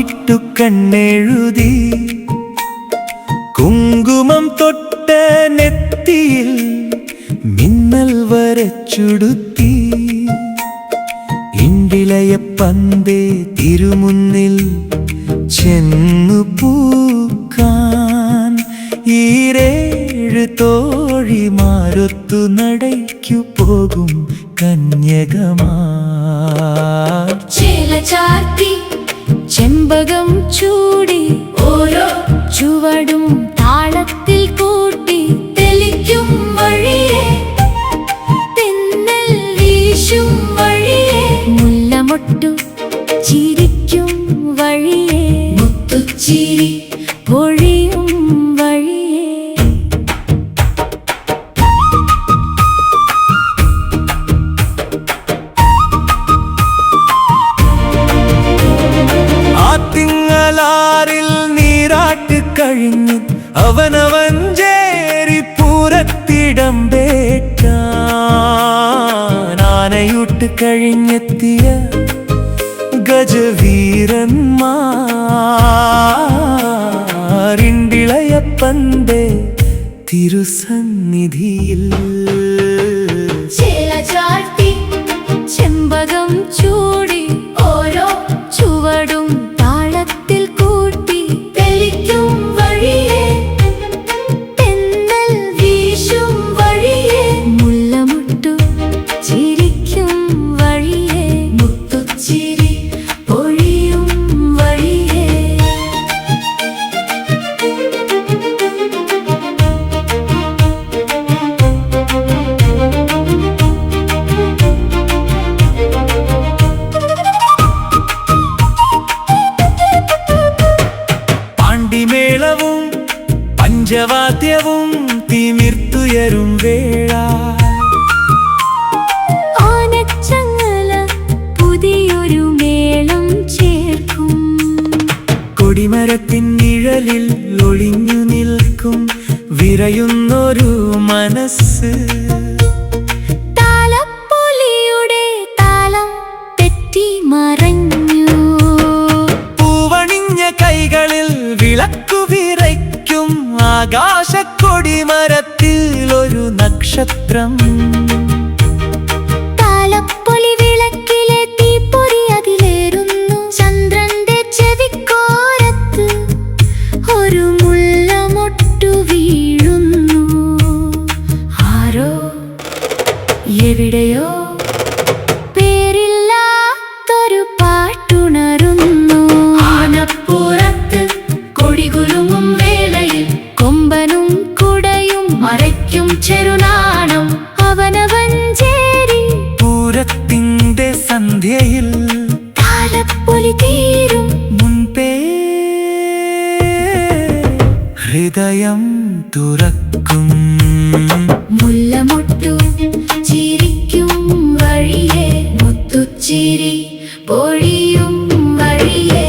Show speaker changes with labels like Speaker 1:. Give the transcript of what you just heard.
Speaker 1: വാവിട്ടു കണ്ണെഴുതി കുങ്കുമം തൊട്ട നെറ്റിയിൽ മിന്നൽ വരച്ചുടുത്തി ഇണ്ടിളയ പന്തേ തിരുമുന്നിൽ ചെന്നു പൂക്കാൻ ഈരേഴ് തോഴിമാരൊത്തു നടയ്ക്കു പോകും കന്യകമാ
Speaker 2: ചേല ചാർത്തി ചെമ്പകം ചൂടി ഓരോ ചുവടും താളത്തിൽ കൂട്ടി തെളിക്കും വഴിയേ തെന്നൽ വീശും വഴിയേ മുല്ലമൊട്ടു ചിരിക്കും വഴിയേ മുത്തുച്ചിരി പൊഴിയും വഴിയേ
Speaker 1: ആത്തിങ്ങലാറിൽ നീരാട്ട് കഴിഞ്ഞു അവനവൻ ചേരിപ്പൂരത്തിടമ്പേറ്റാൻ ആനയൂട്ട് കഴിഞ്ഞെത്തിയ ഗജവീരന്മാരിണ്ടിളയ പന്തേ തിരുസന്നിധിയിൽ
Speaker 2: ചേല ചാർത്തി ചെമ്പകം ചൂടി ഓരോ ചുവടും താളത്തിൽ കൂട്ടി തെളിക്കും വഴിയേ തെന്നൽ വീശും വഴിയേ മുല്ലമൊട്ടു ചിരിക്കും വഴിയേ മുത്തുച്ചിരി പൊഴിയും വഴിയേ
Speaker 1: പാണ്ടിമേളവും പഞ്ചവാദ്യവും തിമിർത്തുയരും വേള
Speaker 2: ആനച്ചങ്ങല പുതിയൊരു മേളം ചേർക്കും
Speaker 1: കൊടിമരത്തിൻ നിഴലിൽ ഒളിഞ്ഞു നിൽക്കും വിറയുന്നൊരു മനസ്സ്
Speaker 2: താലപ്പൊലിയുടെ താളം തെറ്റി മറഞ്ഞു
Speaker 1: പൂവണിഞ്ഞ കൈകളിൽ വിളക്കു വിറയ്ക്കും ആകാശക്കൊടിമരത്തിൽ ഒരു നക്ഷത്രം
Speaker 2: താലപ്പൊലി വിളക്കിലെ തീപ്പൊരി അതിലേറുന്നു ചന്ദ്രന്റെ ചെവിക്കോരത്ത് ഒരു മുല്ലമൊട്ടു വീഴുന്നു ആരോ എവിടെയോ പേരില്ലാത്തൊരു പാട്ടുണരുന്നു ആനപ്പുറത്ത് കൊടികുലുങ്ങും വേളയിൽ കൊമ്പനും കുടയും മറയ്ക്കും ചെറുനാണം അവനവൻ ചേരി
Speaker 1: പൂരത്തിൻ്റെ സന്ധ്യയിൽ
Speaker 2: താലപ്പൊലി തീരും
Speaker 1: മുൻപേ ഹൃദയം തുറക്കും
Speaker 2: മുല്ലമൊട്ടു ചിരിക്കും വഴിയേ മുത്തുച്ചിരി പൊഴിയും വഴിയേ